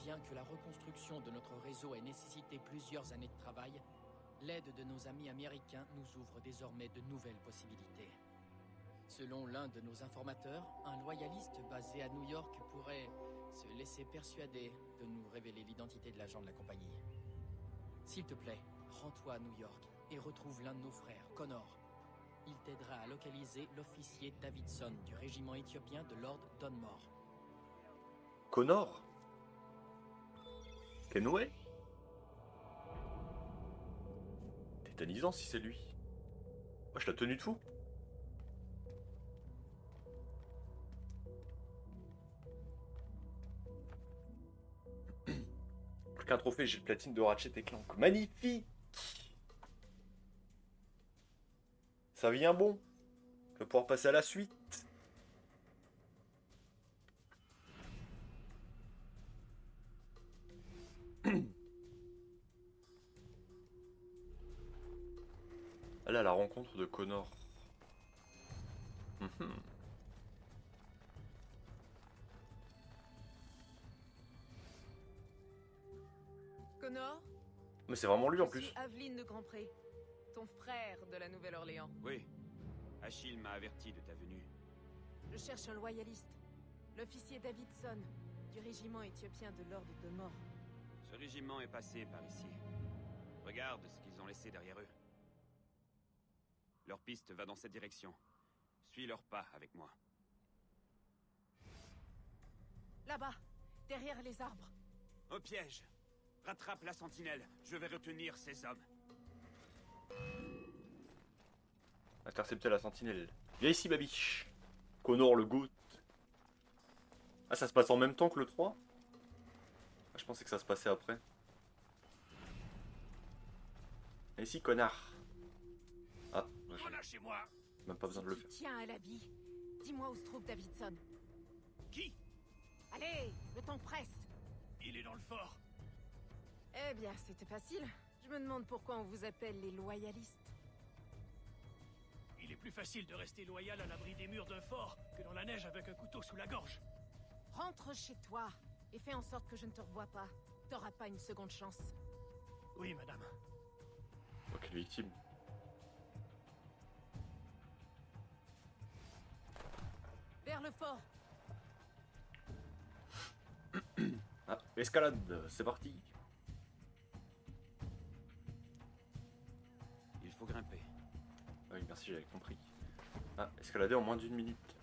Bien que la reconstruction de notre réseau ait nécessité plusieurs années de travail, l'aide de nos amis américains nous ouvre désormais de nouvelles possibilités. Selon l'un de nos informateurs, un loyaliste basé à New York pourrait se laisser persuader de nous révéler l'identité de l'agent de la compagnie. S'il te plaît, rends-toi à New York et retrouve l'un de nos frères, Connor. Il t'aidera à localiser l'officier Davidson du régiment éthiopien de Lord Donmore. Connor? Kenway? Tétanisant si c'est lui. Moi je l'ai tenu de fou. Plus qu'un trophée, j'ai le platine de Ratchet et Clank. Magnifique! Ça vient bon. Je vais pouvoir passer à la suite. Ah là, la rencontre de Connor. Connor, Mais c'est vraiment lui en je plus. suis Aveline de Grandpré, ton frère de la Nouvelle-Orléans. Oui. Achille m'a averti de ta venue. Je cherche un loyaliste, l'officier Davidson, du régiment éthiopien de Lord Donmore. Ce régiment est passé par ici. Regarde ce qu'ils ont laissé derrière eux. Leur piste va dans cette direction. Suis leurs pas avec moi. Là-bas, derrière les arbres. Au piège! Rattrape la sentinelle. Je vais retenir ces hommes. Intercepter la sentinelle. Viens ici, babiche. Connor le goût. Ah, ça se passe en même temps que le 3? Ah, je pensais que ça se passait après. Viens ici, connard. Ah, Relâchez-moi! même pas besoin de le faire. Tiens à la vie. Dis-moi où se trouve Davidson. Qui? Allez, le temps presse. Il est dans le fort. Eh bien, c'était facile. Je me demande pourquoi on vous appelle les loyalistes. Il est plus facile de rester loyal à l'abri des murs d'un fort que dans la neige avec un couteau sous la gorge. Rentre chez toi et fais en sorte que je ne te revoie pas. T'auras pas une seconde chance. Oui, madame. Oh, quelle victime. Vers le fort. Ah, escalade, c'est parti. Il faut grimper. Ah oui, merci, j'avais compris. Ah, escalader en moins d'1 minute.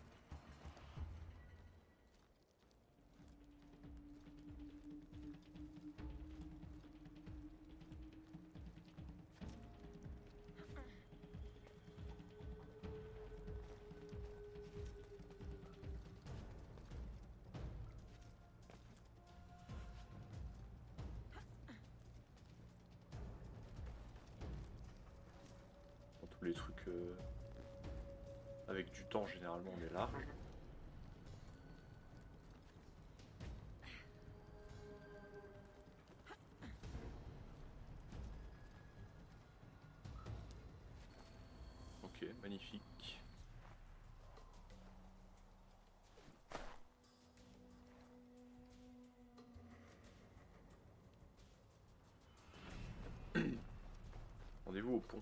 Dans tous les trucs avec du temps, généralement, on est large. Ok, magnifique. Rendez-vous au pont.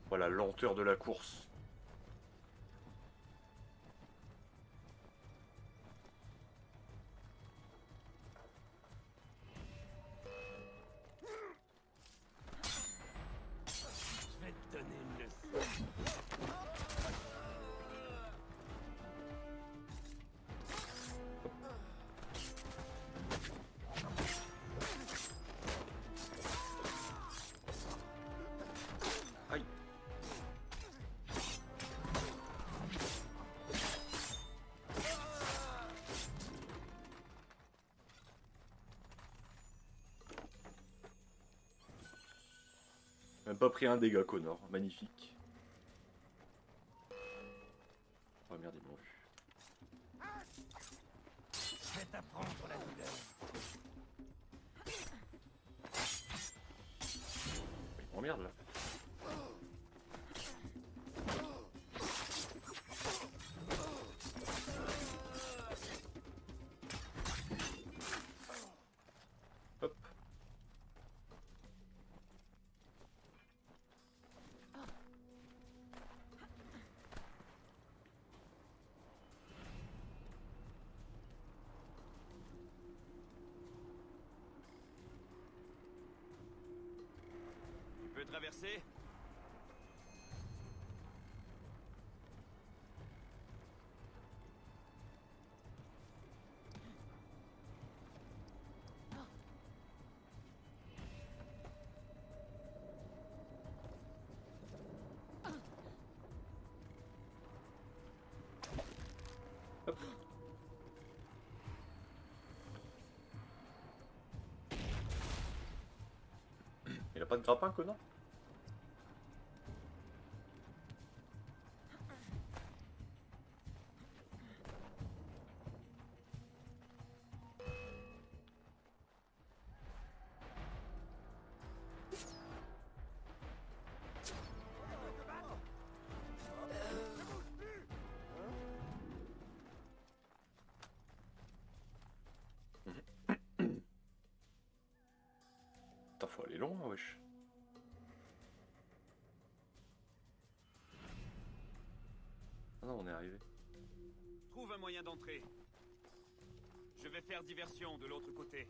Voilà, lenteur de la course. Je vais te donner une leçon. Aïe. Même pas pris un dégât, Connor. Magnifique. Oh merde, ils m'ont vu. Je vais t'apprendre la douleur. Ils m'emmerdent là. traverser? Il a pas de grappin, connard? Putain, faut aller loin, wesh. Ah non, on est arrivé. Trouve un moyen d'entrer. Je vais faire diversion de l'autre côté.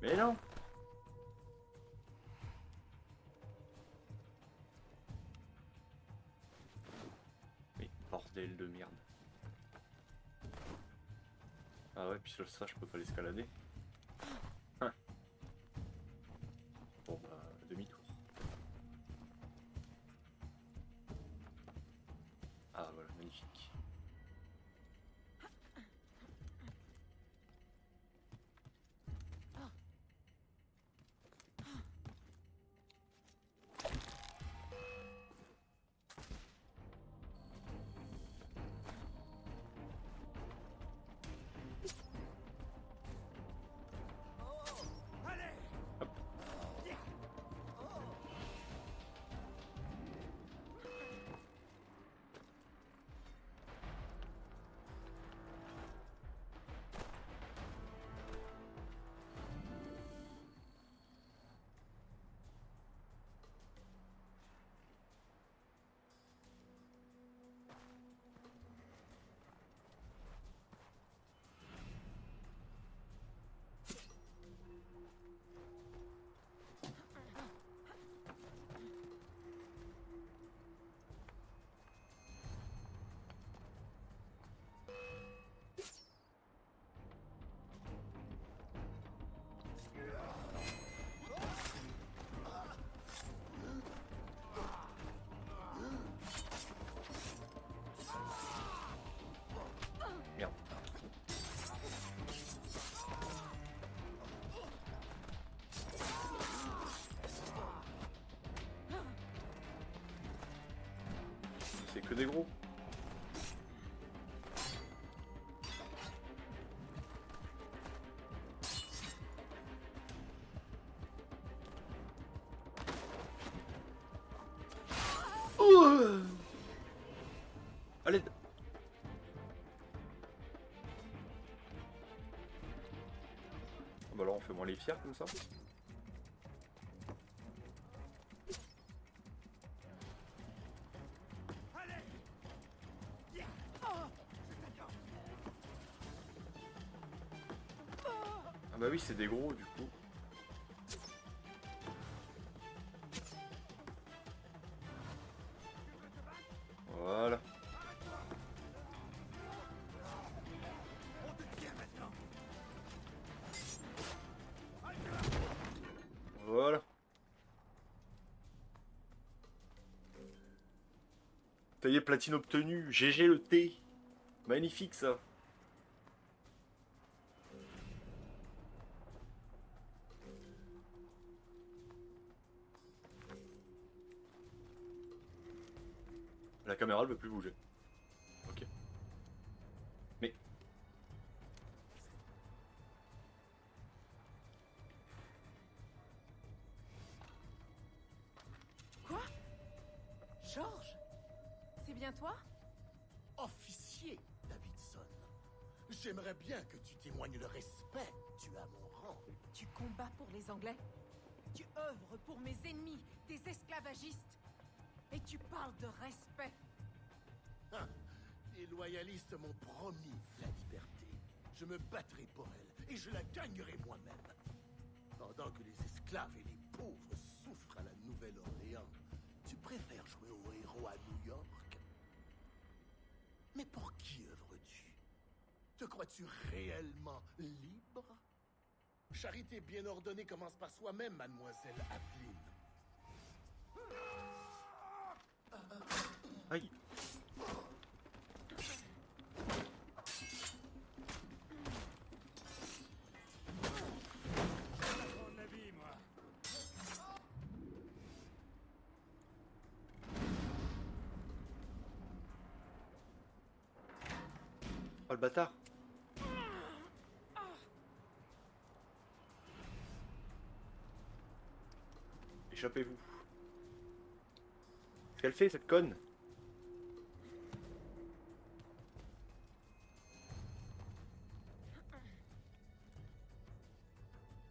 Mais non! Mais bordel de merde. Ah ouais, puis ça, je peux pas l'escalader. Hein. Bon bah, demi-tour. Ah voilà, magnifique. Merde. C'est que des gros. Allez. Bah alors on fait moins les fiers comme ça. Ah bah oui, c'est des gros du coup. Voilà. Voilà. Ça y est, platine obtenue. GG le T. Magnifique ça. La caméra ne veut plus bouger. Ok. Mais... Quoi? George? C'est bien toi? Officier Davidson, J'aimerais bien que tu témoignes le respect dû à mon rang. Tu combats pour les Anglais? Tu œuvres pour mes ennemis, des esclavagistes? Et tu parles de respect? Ah, les loyalistes m'ont promis la liberté. Je me battrai pour elle, et je la gagnerai moi-même. Pendant que les esclaves et les pauvres souffrent à la Nouvelle-Orléans, tu préfères jouer au héros à New York? Mais pour qui œuvres-tu? Te crois-tu réellement libre? Charité bien ordonnée commence par soi-même, mademoiselle Aveline. Aïe. Prendre la vie, moi. Oh le bâtard. Échappez-vous. Qu'est-ce qu'elle fait, cette conne?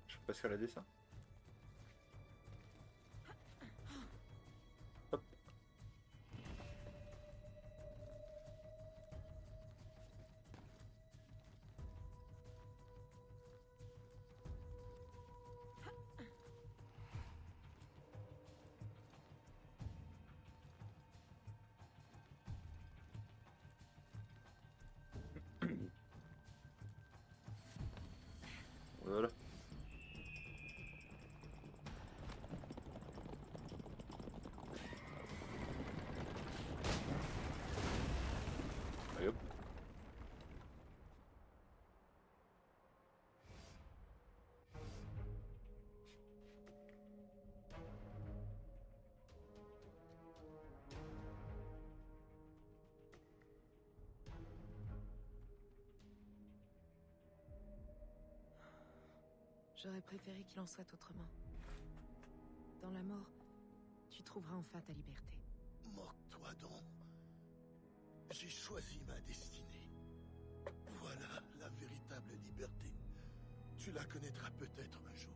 Je sais pas si elle a des seins. Hop. Voilà. Allez hop. J'aurais préféré qu'il en soit autrement. Dans la mort, tu trouveras enfin ta liberté. Moque-toi donc. J'ai choisi ma destinée. Voilà la véritable liberté. Tu la connaîtras peut-être un jour.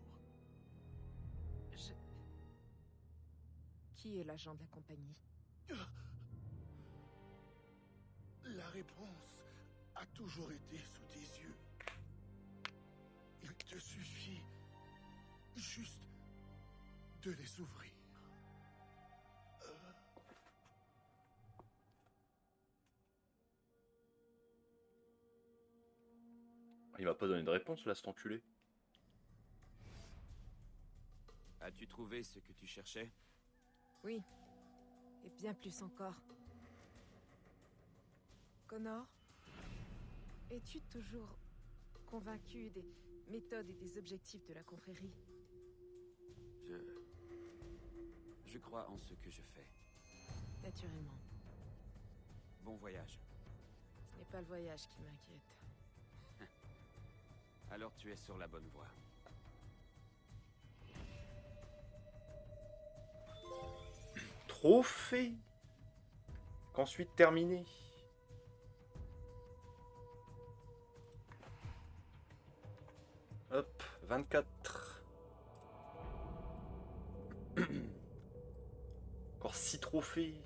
Qui est l'agent de la compagnie? La réponse a toujours été sous tes yeux. Il te suffit juste de les ouvrir. Il m'a pas donné de réponse là, cet enculé. As-tu trouvé ce que tu cherchais? Oui. Et bien plus encore. Connor, es-tu toujours convaincu des méthodes et des objectifs de la confrérie? Je crois en ce que je fais. Naturellement. Bon voyage. Ce n'est pas le voyage qui m'inquiète. Alors tu es sur la bonne voie. Trophée. Qu'ensuite terminé. Hop, 24. Encore 6 trophées.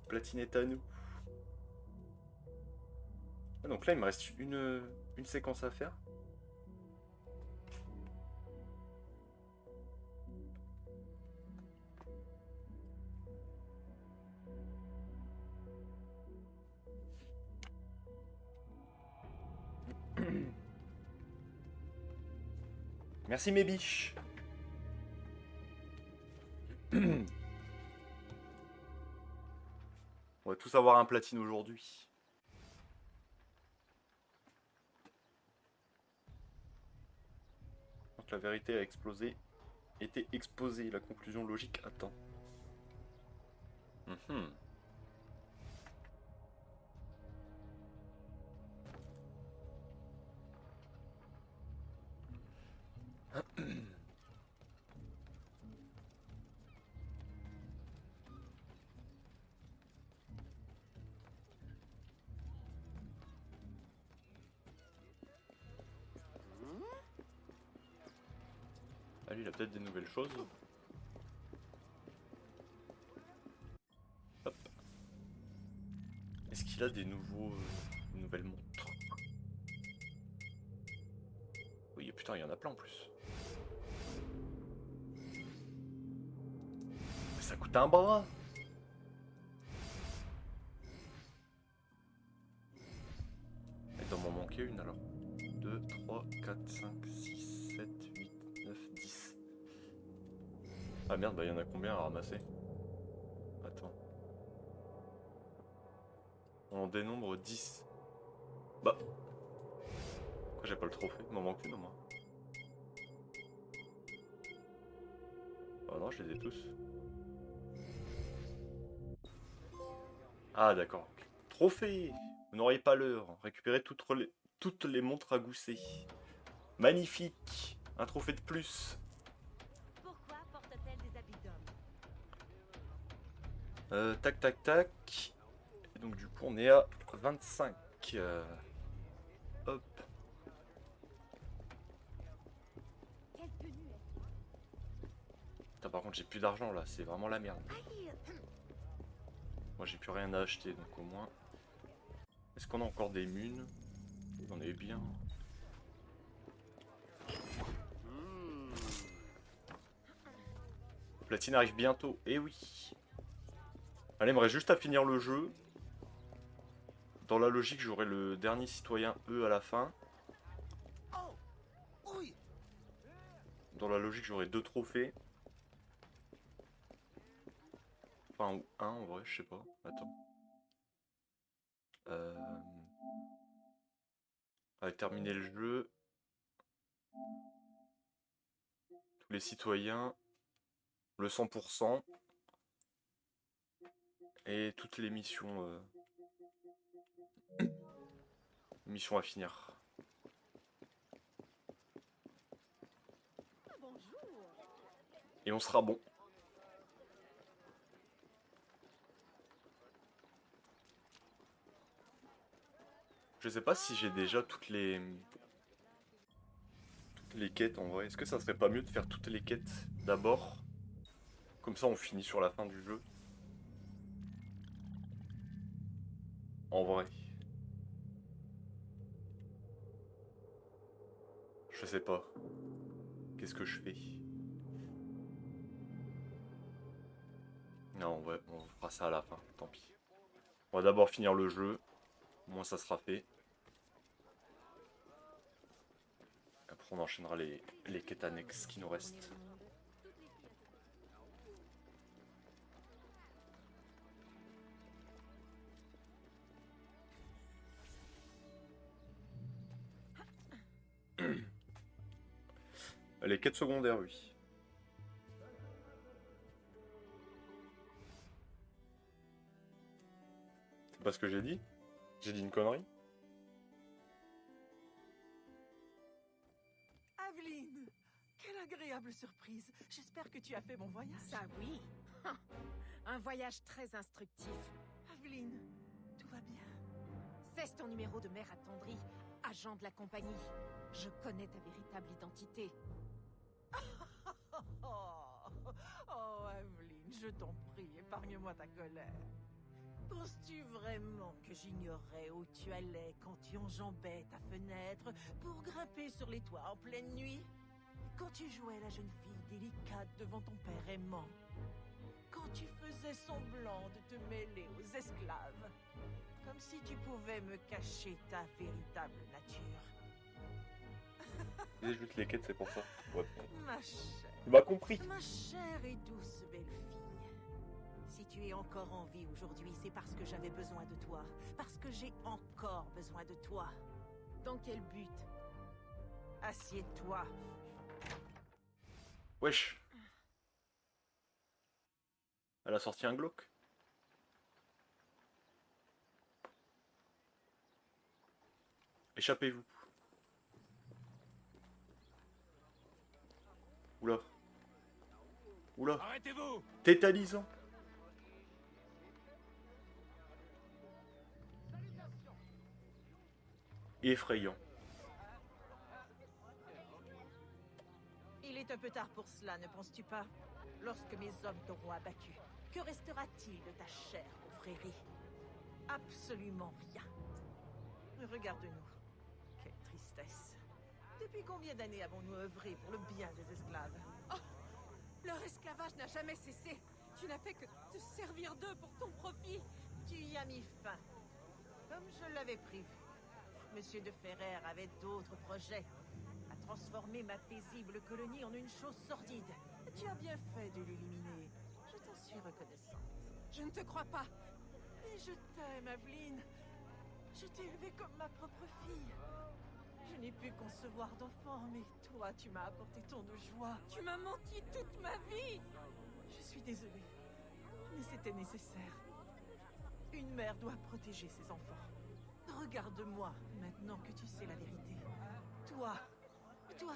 Platine est à nous. Ah, donc là, il me reste une séquence à faire. Merci mes biches. On va tous avoir un platine aujourd'hui. Donc la vérité a explosé. Été exposée. La conclusion logique attend. Ah, lui, il a peut-être des nouvelles choses. Hop. Est-ce qu'il a des nouvelles montres? Oui, putain, il y en a plein en plus. Mais ça coûte un bras. Il doit m'en manquer une alors. 2, 3, 4, 5, 6, 7, 8, 9, 10. Ah merde, bah il y en a combien à ramasser? Attends. On en dénombre 10. Bah. Pourquoi j'ai pas le trophée? Il m'en manque une au moins. Oh non, je les ai tous. Ah d'accord. Trophée! Vous n'auriez pas l'heure. Récupérez toutes les montres à gousset. Magnifique! Un trophée de plus. Pourquoi porte-t-elle des habits d'homme? Tac tac tac. Et donc du coup on est à 25. Hop. Quelle tenue Putain, par contre j'ai plus d'argent là, c'est vraiment la merde. Moi j'ai plus rien à acheter donc au moins. Est-ce qu'on a encore des munes? On est bien. Platine arrive bientôt, eh oui. Allez, il me reste juste à finir le jeu. Dans la logique, j'aurai le dernier citoyen E à la fin. Oh! Oui! Dans la logique, j'aurai 2 trophées. Enfin, ou 1 en vrai, je sais pas. Attends. On va terminer le jeu. Tous les citoyens. Le 100%. Et toutes les missions. Missions à finir. Et on sera bon. Je sais pas si j'ai déjà toutes les quêtes en vrai. Est-ce que ça serait pas mieux de faire toutes les quêtes d'abord? Comme ça on finit sur la fin du jeu. En vrai. Je sais pas. Qu'est-ce que je fais? Non, ouais, on fera ça à la fin, tant pis. On va d'abord finir le jeu. Au moins ça sera fait. Après on enchaînera les quêtes annexes qui nous restent. Les quêtes secondaires, oui. C'est pas ce que j'ai dit? J'ai dit une connerie? Aveline! Quelle agréable surprise! J'espère que tu as fait mon voyage. Ça oui. Un voyage très instructif. Aveline, tout va bien? Cesse ton numéro de mère attendrie, agent de la compagnie. Je connais ta véritable identité. Oh, Aveline, je t'en prie, épargne-moi ta colère. Penses-tu vraiment que j'ignorais où tu allais quand tu enjambais ta fenêtre pour grimper sur les toits en pleine nuit? Quand tu jouais la jeune fille délicate devant ton père aimant? Quand tu faisais semblant de te mêler aux esclaves? Comme si tu pouvais me cacher ta véritable nature. C'est juste les quêtes, c'est pour ça. Ouais. Ma chère. Tu m'as compris. Ma chère et douce belle fille. Si tu es encore en vie aujourd'hui, c'est parce que j'avais besoin de toi. Parce que j'ai encore besoin de toi. Dans quel but? Assieds-toi. Wesh. Elle a sorti un Glock. Échappez-vous. Oula. Oula. Arrêtez-vous! Tétanisant. Et effrayant. Il est est un peu tard pour cela, ne penses-tu pas? Lorsque mes hommes t'auront abattu, que restera-t-il de ta chère confrérie? Absolument rien. Regarde-nous. Quelle tristesse. Depuis combien d'années avons-nous œuvré pour le bien des esclaves? Oh, leur esclavage n'a jamais cessé. Tu n'as fait que te servir d'eux pour ton profit. Tu y as mis fin. Comme je l'avais prévu. Monsieur de Ferrer avait d'autres projets. À transformer ma paisible colonie en une chose sordide. Tu as bien fait de l'éliminer. Je t'en suis reconnaissante. Je ne te crois pas. Mais je t'aime, Aveline. Je t'ai élevée comme ma propre fille. Je n'ai pu concevoir d'enfant, mais toi, tu m'as apporté tant de joie. Tu m'as menti toute ma vie. Je suis désolée, mais c'était nécessaire. Une mère doit protéger ses enfants. Regarde-moi, maintenant que tu sais la vérité. Toi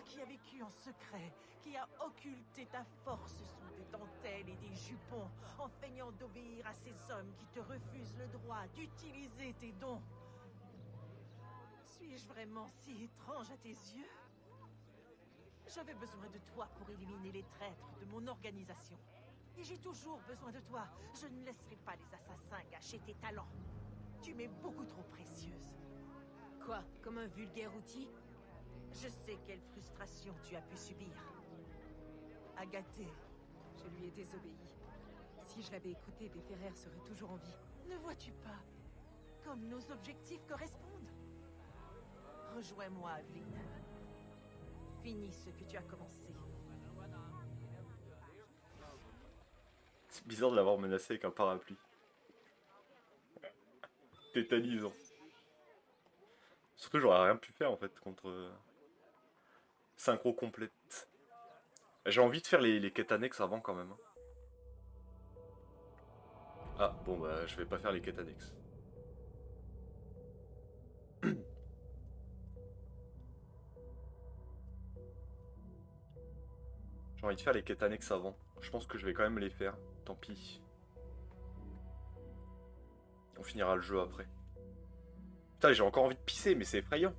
qui as vécu en secret, qui as occulté ta force sous des dentelles et des jupons, en feignant d'obéir à ces hommes qui te refusent le droit d'utiliser tes dons. Suis-je vraiment si étrange à tes yeux? J'avais besoin de toi pour éliminer les traîtres de mon organisation. Et j'ai toujours besoin de toi. Je ne laisserai pas les assassins gâcher tes talents. Tu m'es beaucoup trop précieuse. Quoi? Comme un vulgaire outil? Je sais quelle frustration tu as pu subir. Agathée. Je lui ai désobéi. Si je l'avais écouté, des Ferrer seraient toujours en vie. Ne vois-tu pas? Comme nos objectifs correspondent. Rejoins-moi, Aveline. Finis ce que tu as commencé. C'est bizarre de l'avoir menacé avec un parapluie. Tétanisant. Surtout, j'aurais rien pu faire en fait contre synchro complète. J'ai envie de faire les quêtes annexes avant quand même. Ah bon bah je vais pas faire les quêtes annexes. J'ai envie de faire les quêtes annexes avant. Je pense que je vais quand même les faire. Tant pis. On finira le jeu après. Putain, j'ai encore envie de pisser, mais c'est effrayant.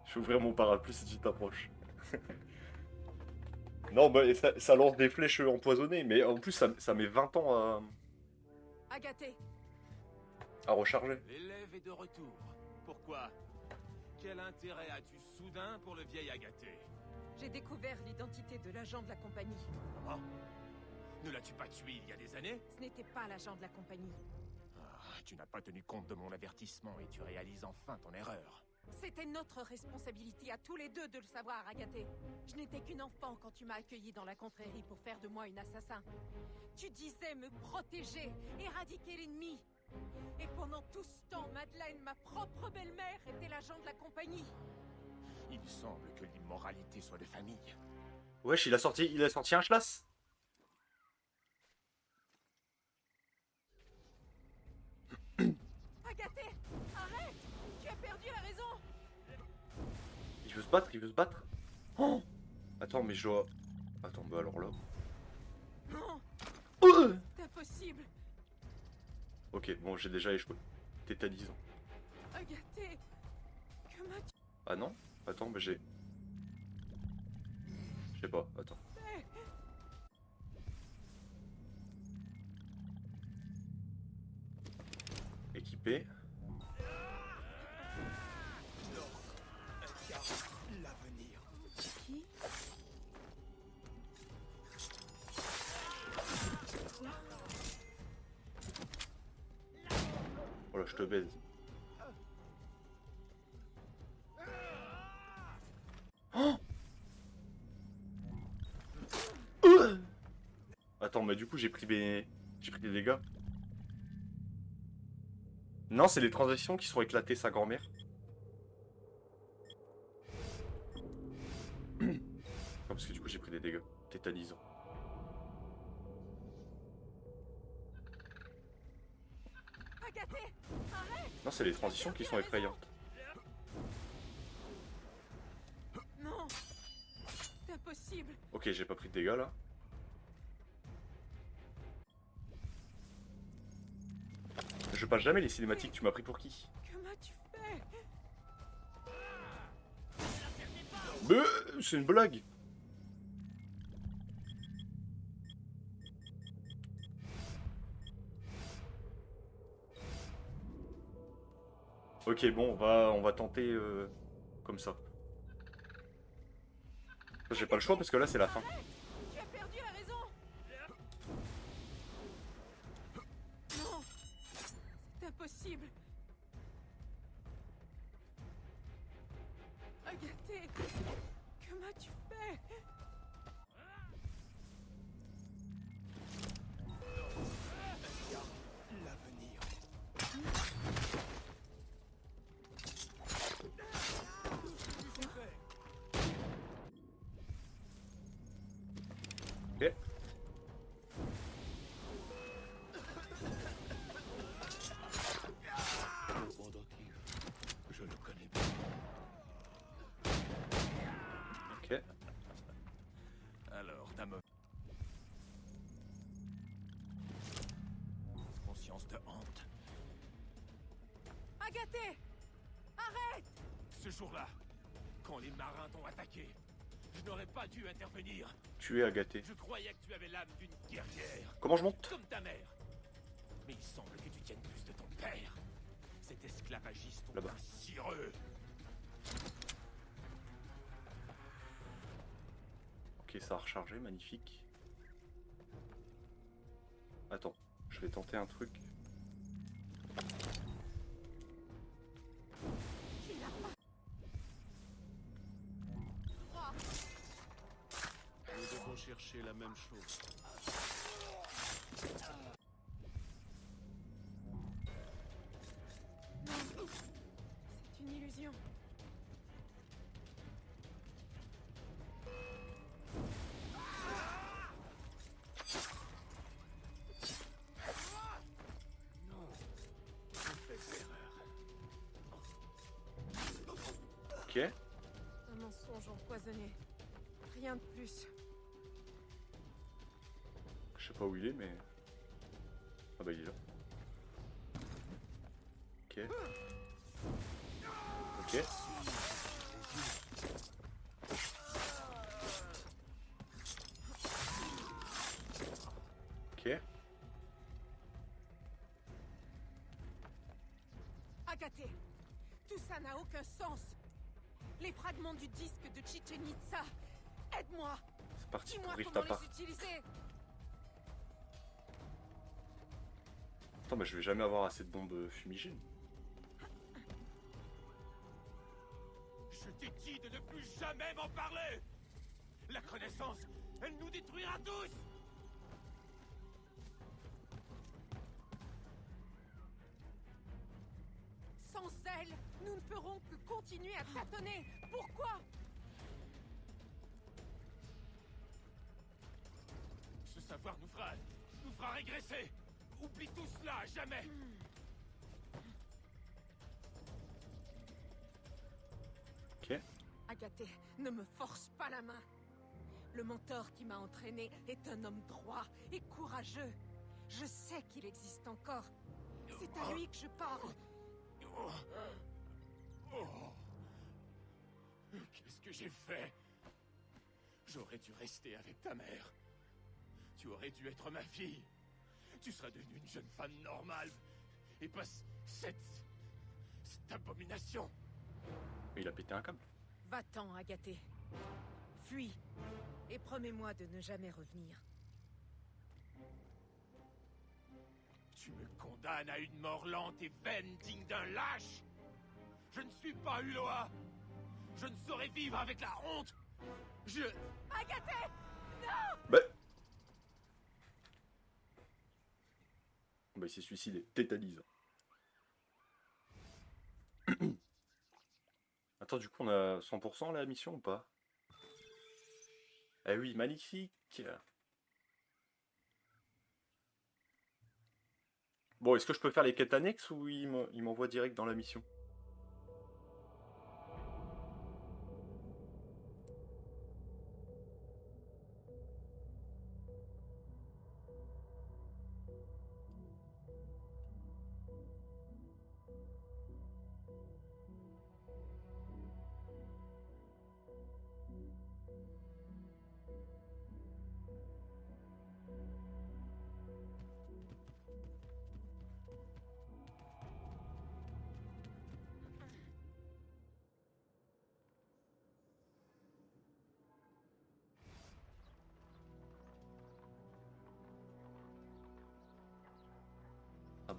Je vais ouvrir mon parapluie si tu t'approches. Non, bah, ça lance des flèches empoisonnées, mais en plus, ça met 20 ans Agathée. à recharger. L'élève est de retour. Pourquoi? Quel intérêt as-tu soudain pour le vieil Agathée? J'ai découvert l'identité de l'agent de la compagnie. Comment? Ne l'as-tu pas tué il y a des années? Ce n'était pas l'agent de la compagnie. Tu n'as pas tenu compte de mon avertissement et tu réalises enfin ton erreur. C'était notre responsabilité à tous les deux de le savoir, Agathée. Je n'étais qu'une enfant quand tu m'as accueillie dans la confrérie pour faire de moi une assassin. Tu disais me protéger, éradiquer l'ennemi. Et pendant tout ce temps, Madeleine, ma propre belle-mère, était l'agent de la compagnie. Il semble que l'immoralité soit de famille. Wesh, il a sorti un schlass. Agathée, arrête! Tu as perdu la raison! Il veut se battre, il veut se battre. Oh, attends, mais je dois... Attends, bah alors là... Non! C'est impossible! Ok, bon, j'ai déjà échoué. Tétanisant. Agathée! Que m'as-tu Ah non? Attends, mais j'ai... Je sais pas, attends. fait? Équipé. L'avenir. Qui? Oh là, je te baise. Oh attends, mais du coup, j'ai pris des dégâts. Non, c'est les transactions qui sont éclatées, sa grand-mère. Non, parce que du coup, j'ai pris des dégâts. Tétanisant. Agathée! Arrête! Non, c'est les transitions qui sont effrayantes. Non! C'est impossible! Ok, j'ai pas pris de dégâts là. Je passe jamais les cinématiques, tu m'as pris pour qui? Que m'as-tu fait? Mais c'est une blague. Ok, bon, on va tenter comme ça. J'ai pas le choix parce que là c'est la fin. Tu as perdu la raison. Non, c'est impossible. Agathe, que m'as-tu fait? L'avenir. Ok. Je le connais bien. Ok. Alors, ta conscience de honte. Agathe, arrête! Ce jour-là, quand les marins t'ont attaqué, je n'aurais pas dû intervenir. Tu es Agathe. Je croyais que tu avais l'âme d'une guerrière, Comment je monte? comme ta mère. Mais il semble que tu tiennes plus de ton père. Cet esclavagiste Là-bas. cireux. Ok, ça a rechargé, magnifique. Attends, je vais tenter un truc. Tu n'as pas droit. Nous devons chercher la même chose. C'est une illusion. Ok. Un mensonge empoisonné. Rien de plus. Je sais pas où il est, mais... Ah bah il est là. Ok. Ok. Ok. Agathe, tout ça n'a aucun sens. Les fragments du disque de Chichen Itza. Aide-moi. C'est parti Dis-moi pour Rift comment à part. les utiliser. Attends, mais je vais jamais avoir assez de bombes fumigènes. Je t'ai dit de ne plus jamais m'en parler. La connaissance, elle nous détruira tous. Sans elle, nous ne ferons que continuer à tâtonner. Pourquoi? Ce savoir nous fera régresser. Oublie tout cela à jamais. Ok. Agathe, ne me force pas la main. Le mentor qui m'a entraîné est un homme droit et courageux. Je sais qu'il existe encore. C'est à lui que je parle. Qu'est-ce que j'ai fait? J'aurais dû rester avec ta mère. Tu aurais dû être ma fille. Tu seras devenue une jeune femme normale. Et pas cette abomination. Mais il a pété un câble. Va-t'en, Agathe. Fuis. Et promets-moi de ne jamais revenir. Tu me condamnes à une mort lente et vaine digne d'un lâche. Je ne suis pas Uloa. Je ne saurais vivre avec la honte. Agathe! Non! Bah il s'est suicidé. Tétanise. Attends, du coup on a 100% la mission ou pas? Eh oui, magnifique. Bon, est-ce que je peux faire les quêtes annexes ou il m'envoie direct dans la mission?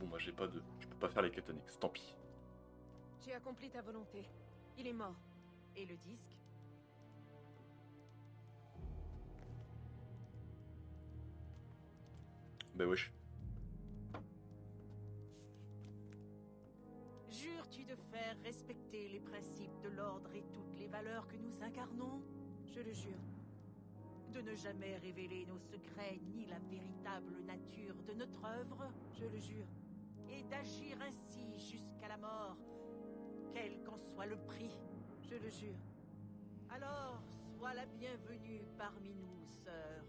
bon, moi j'ai pas de... Je peux pas faire les quêtes annexes, tant pis. J'ai accompli ta volonté. Il est mort. Et le disque? Bah wesh. Jures-tu de faire respecter les principes de l'ordre et toutes les valeurs que nous incarnons? Je le jure. De ne jamais révéler nos secrets ni la véritable nature de notre œuvre? Je le jure. Et d'agir ainsi jusqu'à la mort, quel qu'en soit le prix? Je le jure. Alors, sois la bienvenue parmi nous, sœurs.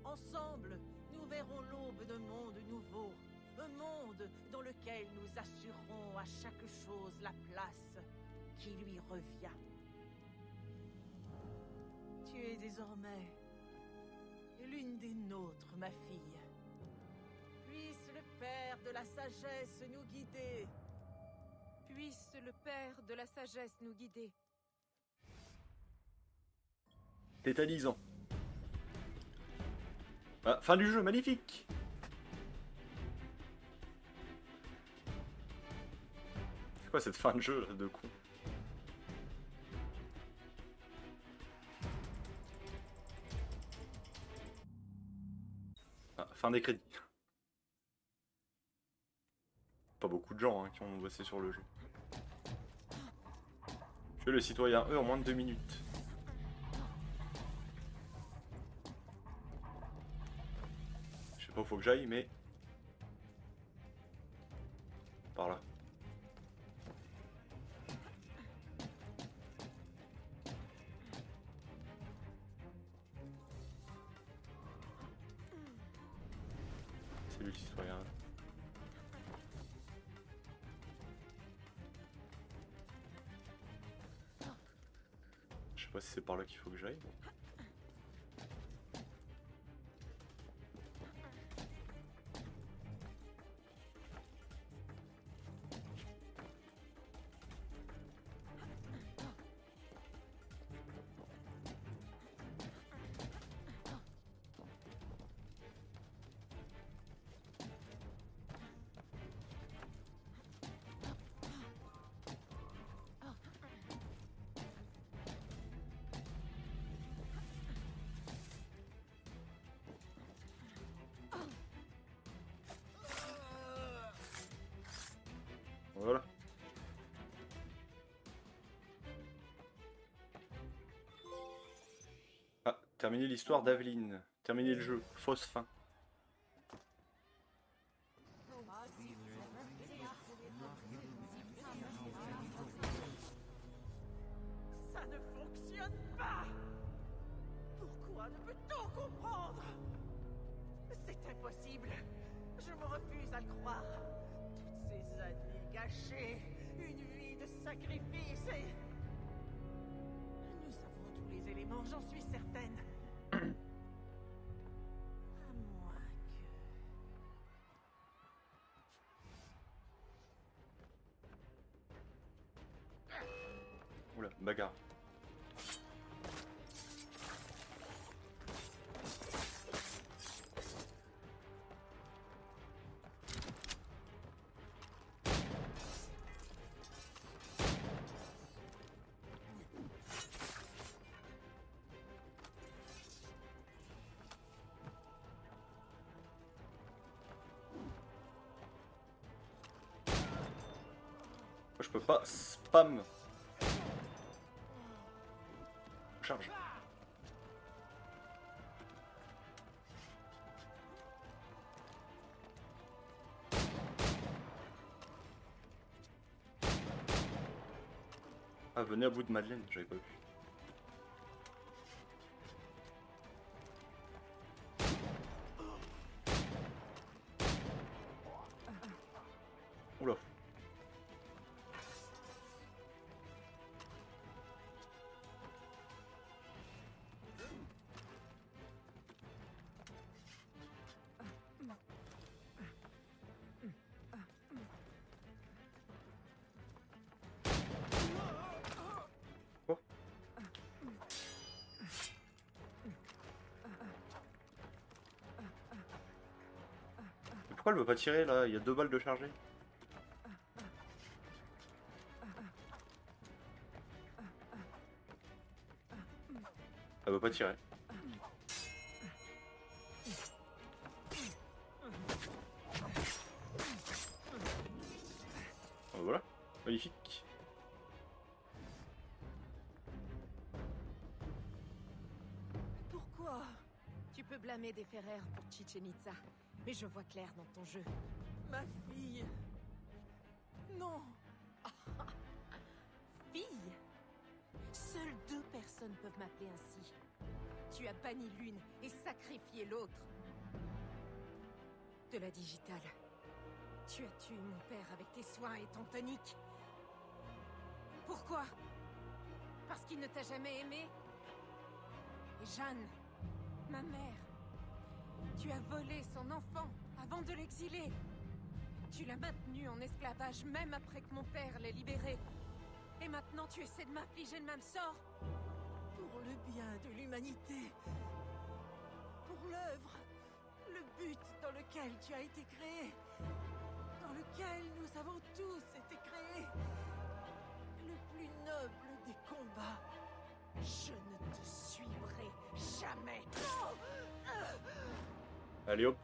Ensemble, nous verrons l'aube d'un monde nouveau. Un monde dans lequel nous assurerons à chaque chose la place qui lui revient. Tu es désormais l'une des nôtres, ma fille. Puisse le Père de la sagesse nous guider. Puisse le Père de la sagesse nous guider. Tétanisant. Ah, fin du jeu, magnifique. C'est quoi cette fin de jeu là, de con? Ah, fin des crédits. Pas beaucoup de gens hein, qui ont bossé sur le jeu. Tuer le citoyen E en moins de 2 minutes. Je sais pas où faut que j'aille, mais... Par là. C'est lui le citoyen. Je sais pas si c'est par là qu'il faut que j'aille. Voilà. Ah, terminer l'histoire d'Aveline. Terminer le jeu. Fausse fin. Ça ne fonctionne pas! Pourquoi ne peut-on comprendre? C'est impossible. Je me refuse à le croire. Toutes ces années gâchées, une vie de sacrifice et... Nous avons tous les éléments, j'en suis certaine. À moins que... Oula, bagarre. Je peux pas spam. Charge. Ah, venez à bout de Madeleine, j'avais pas vu. Oula. pourquoi elle veut pas tirer là? Il y a 2 balles de chargée. Elle veut pas tirer. Voilà, magnifique. Pourquoi? Tu peux blâmer des Ferrer pour Chichen Itza, mais je vois clair dans ton jeu. Ma fille. Non. Fille? Seules 2 personnes peuvent m'appeler ainsi. Tu as banni l'une et sacrifié l'autre. De la digitale. Tu as tué mon père avec tes soins et ton tonique. Pourquoi? Parce qu'il ne t'a jamais aimé? Et Jeanne, ma mère, tu as volé son enfant avant de l'exiler. Tu l'as maintenu en esclavage même après que mon père l'ait libéré. Et maintenant tu essaies de m'infliger le même sort? Pour le bien de l'humanité. Pour l'œuvre. Le but dans lequel tu as été créé. Dans lequel nous avons tous été créés. Le plus noble des combats. Je ne te suivrai jamais. Non! Allez hop.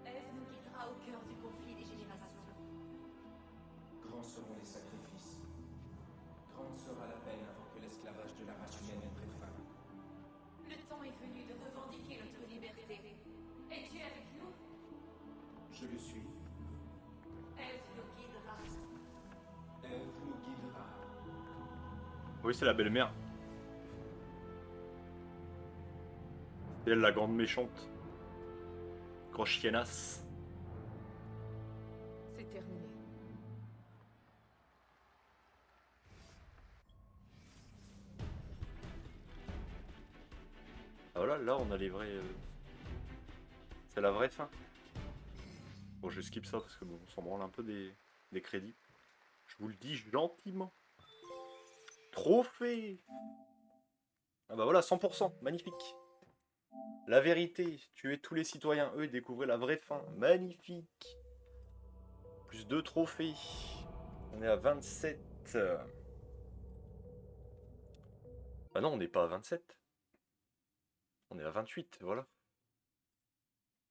Ève nous guidera au cœur du conflit des générations. Grands seront les sacrifices. Grande sera la peine avant que l'esclavage de la race humaine ait pris fin. Le temps est venu de revendiquer notre liberté. Es-tu avec nous? Je le suis. Ève nous guidera. Ève nous guidera. Oui, c'est la belle-mère. C'est elle la grande méchante. Grosse chiennasse. C'est terminé. Ah voilà, là on a les vrais... C'est la vraie fin. Bon, je skip ça parce que bon, on s'en branle un peu des crédits. Je vous le dis gentiment. Trophée. Ah bah voilà, 100%, magnifique. La vérité, tuer tous les citoyens, eux, et découvrir la vraie fin, magnifique. Plus 2 trophées. On est à 27. Bah non, on n'est pas à 27. On est à 28, voilà.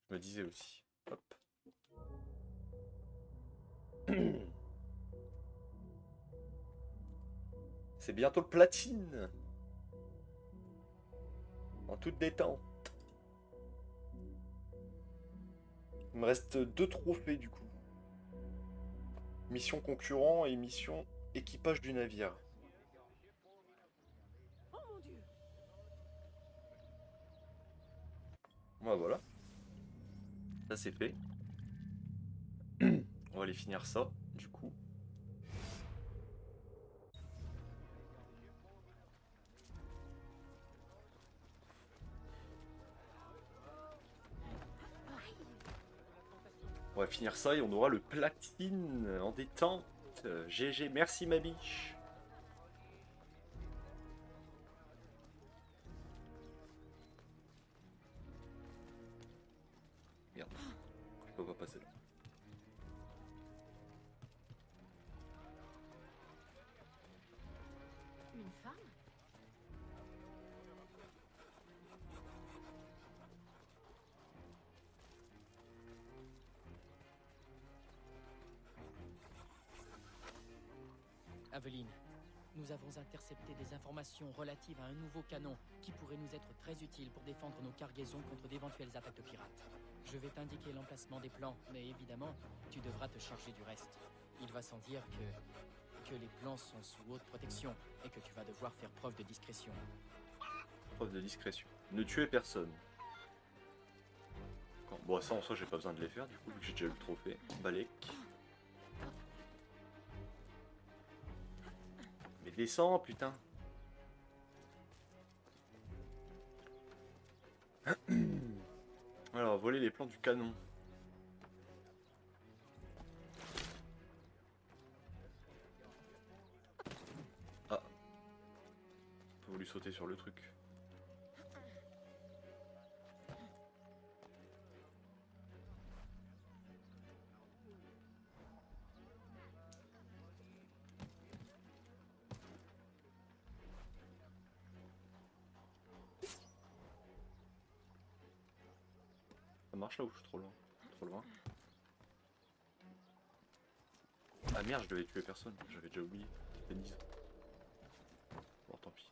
Je me disais aussi. Hop. C'est bientôt le platine. En toute détente. Il me reste 2 trophées du coup. Mission concurrent et mission équipage du navire. Oh mon Dieu. Ouais, voilà. Ça c'est fait. On va aller finir ça du coup. On va finir ça et on aura le platine en détente. GG, merci ma biche. Merde, je peux pas passer là. Une femme? Aveline, nous avons intercepté des informations relatives à un nouveau canon qui pourrait nous être très utile pour défendre nos cargaisons contre d'éventuelles attaques de pirates. Je vais t'indiquer l'emplacement des plans, mais évidemment, tu devras te charger du reste. Il va sans dire que les plans sont sous haute protection et que tu vas devoir faire preuve de discrétion. Preuve de discrétion. Ne tuez personne. Bon, ça en soi, j'ai pas besoin de les faire du coup, vu que j'ai déjà eu le trophée. Balek. Mais descends, putain. Alors, voler les plans du canon. sur le truc. Ça marche là ou je suis trop loin? Trop loin. Ah merde, je devais tuer personne, j'avais déjà oublié. C'était 10. Bon, tant pis.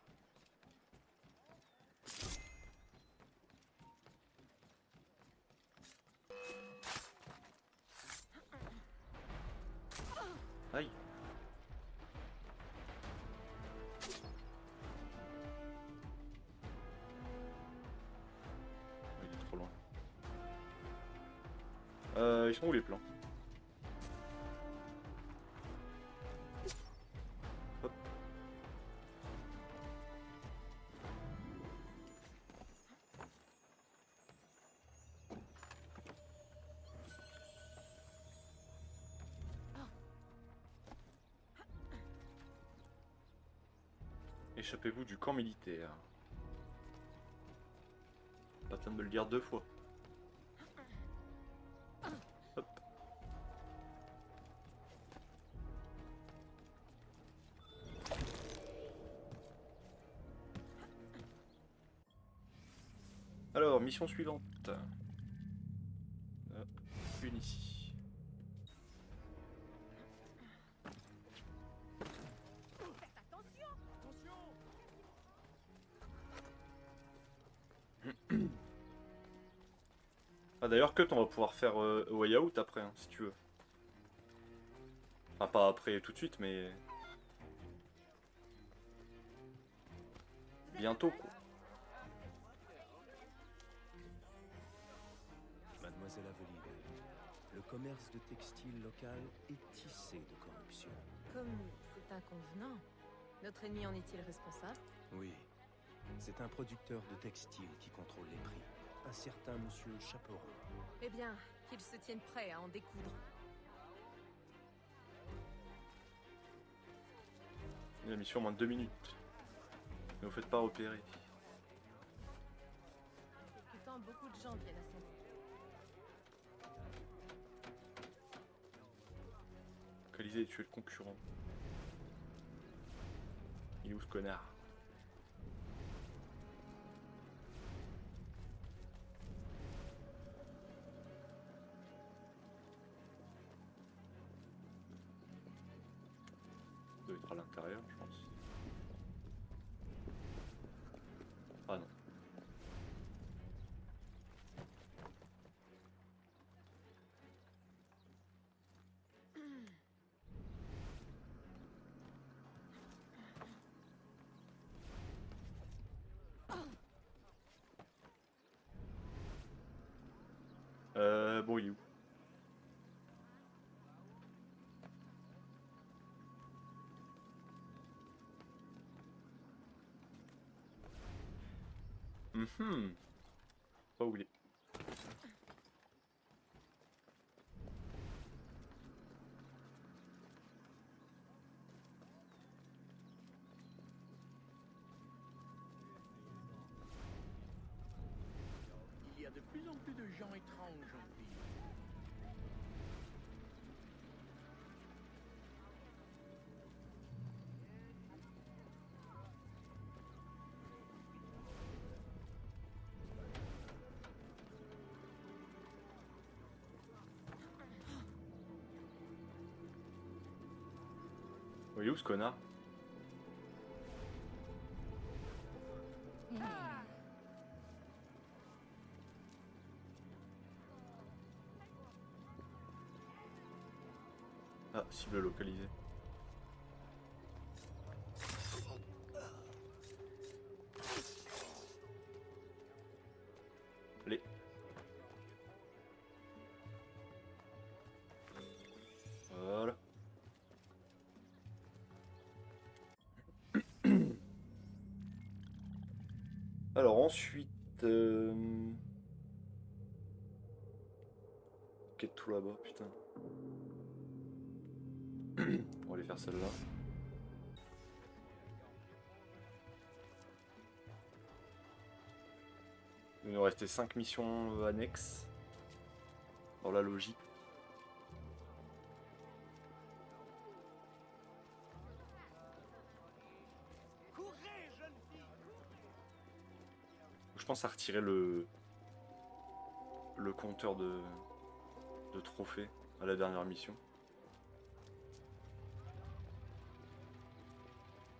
Aïe. Il est trop loin. Ils sont où les plans? Hop. Échappez-vous du camp militaire. Pas besoin de me le dire 2 fois. Hop. Alors, mission suivante. Une ici. Ah d'ailleurs Cut on va pouvoir faire Way Out après hein, si tu veux. Enfin pas après tout de suite mais... Bientôt quoi. Mademoiselle Aveline, le commerce de textile local est tissé de corruption. Comme c'est inconvenant, notre ennemi en est-il responsable? Oui, c'est un producteur de textile qui contrôle les prix. Un certain monsieur Chaperon. Eh bien, qu'il se tienne prêt à en découdre. La mission en moins de 2 minutes. Ne vous faites pas repérer. Pourtant, beaucoup de gens viennent à son tour. Localiser et tuer le concurrent. Il est où ce connard? Il doit être à l'intérieur, je pense. Ah non. Bon, il est où? Pas où il est. Il y a de plus en plus de gens étranges en ville. Il est où ce connard? Ah, cible localisée. Allez. Voilà. Alors ensuite... Quête tout là-bas, putain. On va aller faire celle-là. Il nous restait 5 missions annexes. Dans la logique. Je pense à retirer le compteur de trophées à la dernière mission.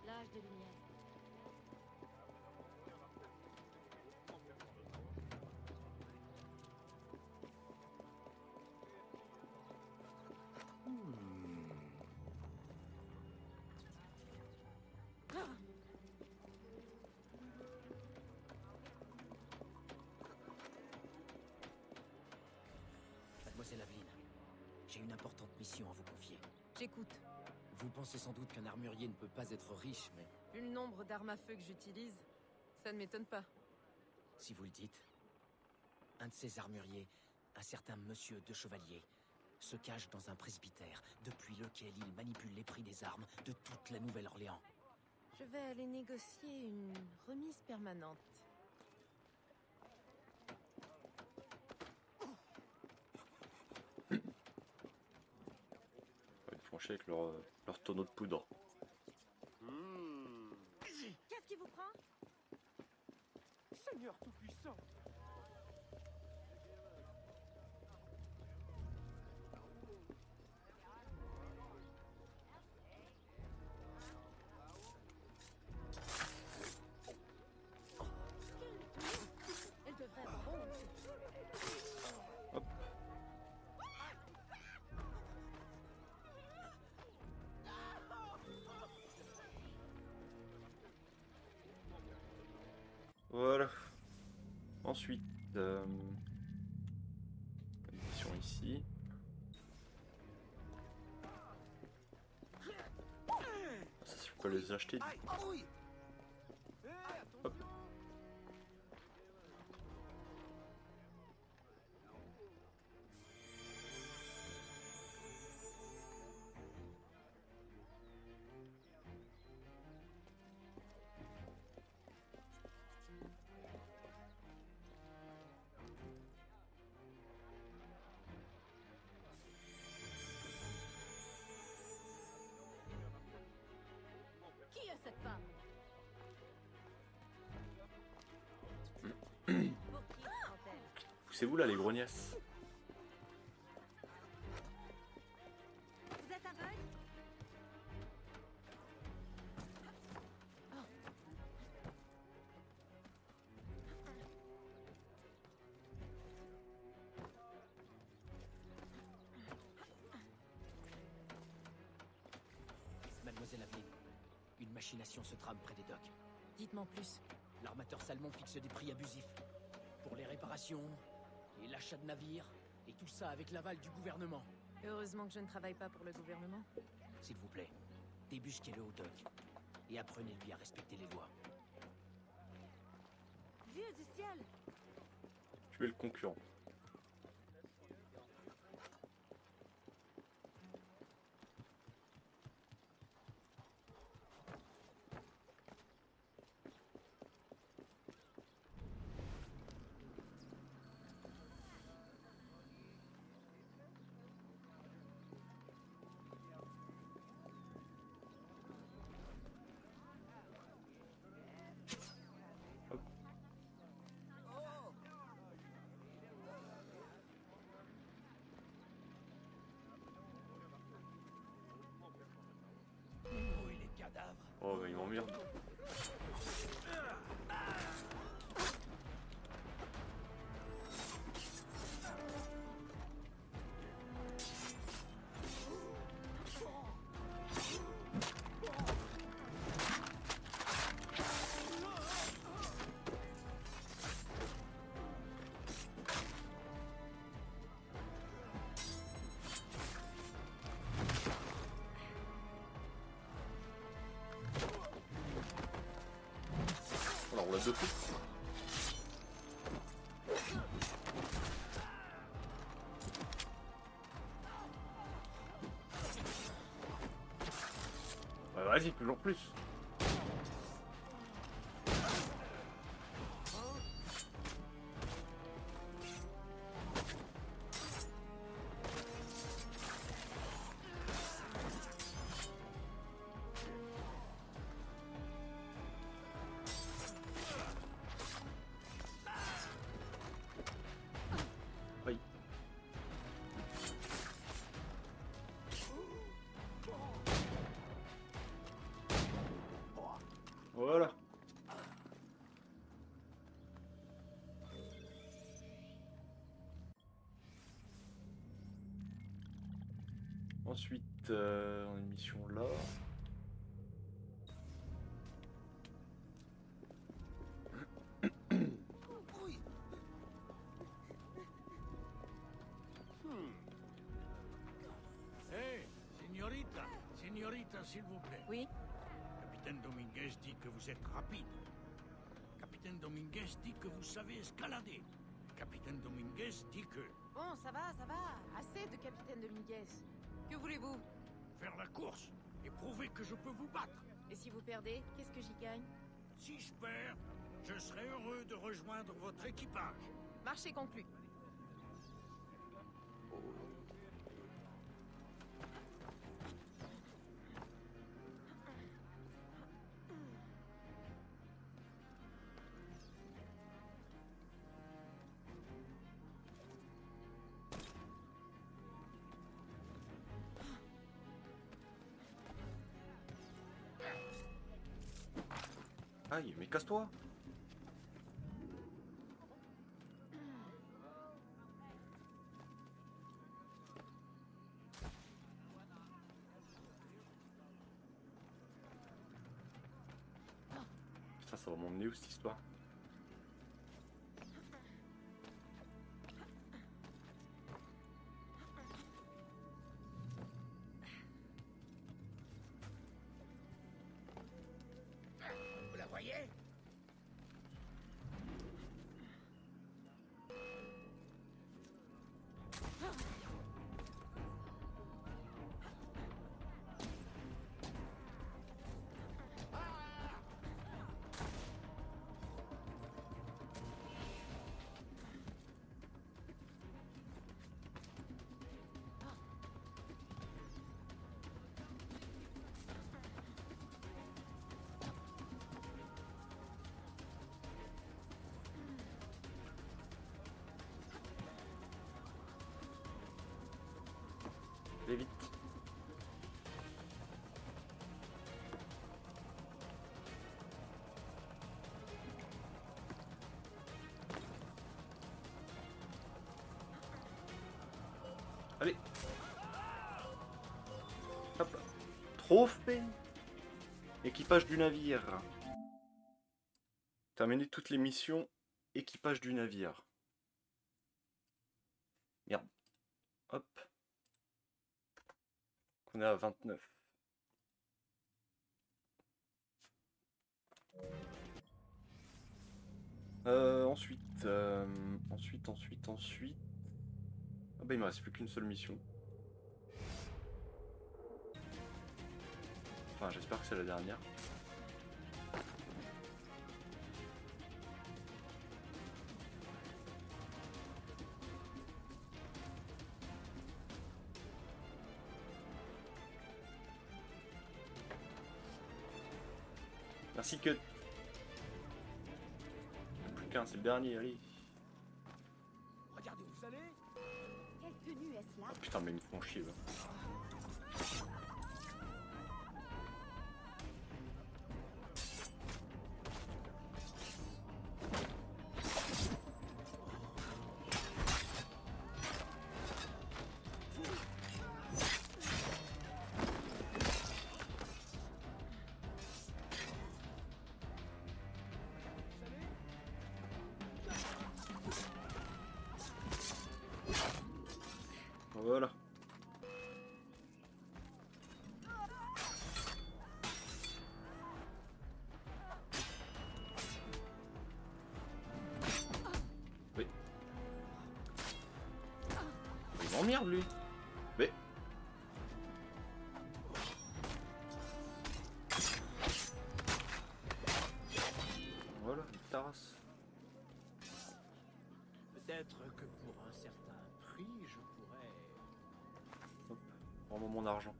L'âge de lumière. Mademoiselle Aveline, j'ai une importante mission à vous confier. J'écoute. Vous pensez sans doute qu'un armurier ne peut pas être riche, mais Vu le nombre d'armes à feu que j'utilise, ça ne m'étonne pas. si vous le dites, un de ces armuriers, un certain Monsieur de Chevalier, se cache dans un presbytère, depuis lequel il manipule les prix des armes de toute la Nouvelle-Orléans. Je vais aller négocier une remise permanente. Ils font chier avec leur tonneau de poudre. Qu'est-ce qui vous prend? Seigneur Tout-Puissant! Elle devrait être ronde. Hop. Voilà. Ensuite, mission ici. Ça, c'est quoi les acheter? Hop. Qui est cette femme? Pour qui prend-elle? Poussez-vous là, les grognasses. Vous êtes aveugle? Mademoiselle Aveline, une machination se trame près des docks. Dites-moi en plus. L'armateur Salmon fixe des prix abusifs. Pour les réparations, et l'achat de navires, et tout ça avec l'aval du gouvernement. Heureusement que je ne travaille pas pour le gouvernement. S'il vous plaît, débusquez-le au dock. Et apprenez-lui à respecter les lois. Dieu du ciel! Tuer le concurrent. Oh, bah, il m'emmerde. Alors, on l'a deux coups. Bah, vas-y, toujours plus. Ensuite, on a une mission là. Hé, Signorita, s'il vous plaît. Oui? Capitaine Dominguez dit que vous êtes rapide. Capitaine Dominguez dit que vous savez escalader. Capitaine Dominguez dit que... Bon, ça va. Assez de Capitaine Dominguez. Que voulez-vous? faire la course et prouver que je peux vous battre. Et si vous perdez, qu'est-ce que j'y gagne? Si je perds, je serai heureux de rejoindre votre équipage. Marché conclu. Aïe, mais casse-toi! Putain, ça va m'emmener où cette histoire? Vous la voyez? Allez vite! Allez! Hop! Trophée! Équipage du navire. Terminer toutes les missions. Équipage du navire. Merde. Hop. On est à 29. Ensuite. Ah bah il me reste plus qu'une seule mission. Enfin j'espère que c'est la dernière. Merci que... Plus qu'un, c'est le dernier, allez. Regardez où vous allez. Quelle tenue est-ce là? Oh putain mais ils me font chier là. Voilà. Oui. Il m'emmerde lui. Mais. Voilà, une tasse. Peut-être que pour un certain prix, je pourrais... Hop, prends-moi mon argent.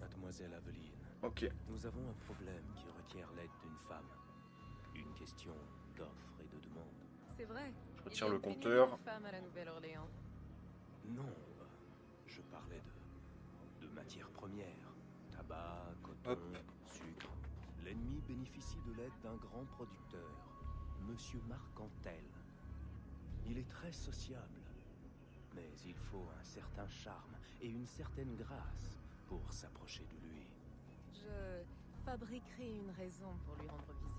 Mademoiselle Aveline. Ok. Nous avons un problème qui requiert l'aide d'une femme. Une question d'offres et de demandes. C'est vrai. Je retire le Il y a une compteur. pénurie de femmes à la Nouvelle-Orléans. Non, je parlais de matières premières. Tabac, coton, sucre. L'ennemi bénéficie de l'aide d'un grand producteur, Monsieur Marcantel. Il est très sociable, mais il faut un certain charme et une certaine grâce pour s'approcher de lui. Je fabriquerai une raison pour lui rendre visite.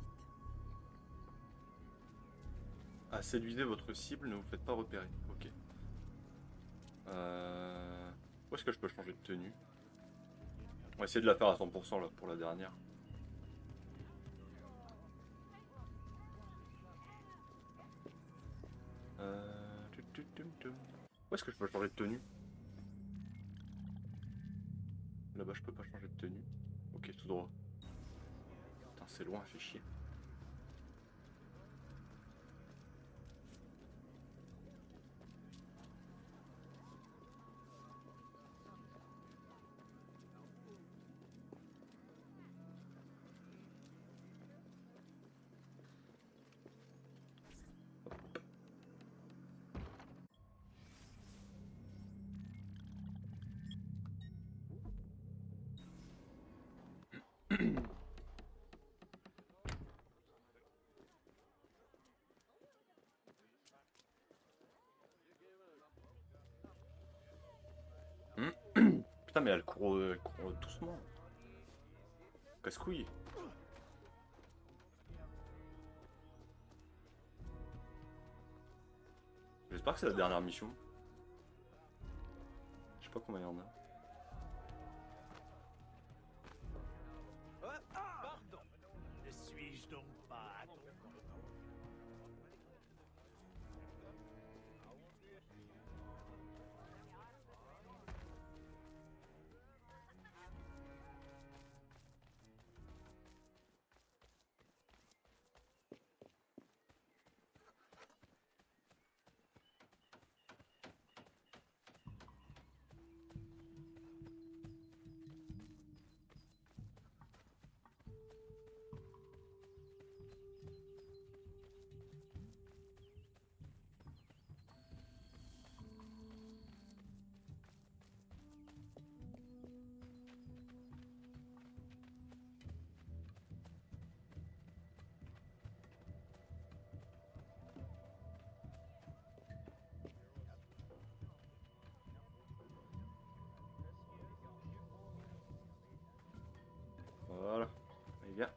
Ah, séduisez votre cible, ne vous faites pas repérer. Ok. Où est-ce que je peux changer de tenue? On va essayer de la faire à 100% là pour la dernière. Où est-ce que je peux changer de tenue? Là-bas je peux pas changer de tenue. Ok, tout droit. Putain, c'est loin, fait chier. Putain, mais elle court doucement. Casse-couille. J'espère que c'est la dernière mission. Je sais pas combien il y en a. Pardon. Ne suis-je donc pas à ton... Voilà. Allez, viens.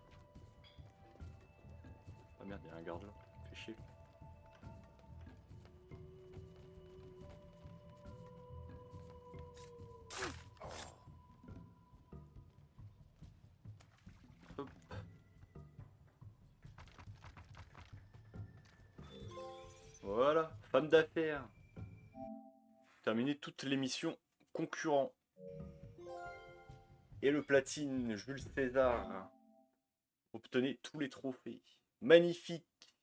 Ah merde, il y a un garde là. Fais chier. Hop. Voilà, femme d'affaires. Terminer toutes les missions concurrents. Et le platine, Jules César. Obtenez tous les trophées. Magnifique.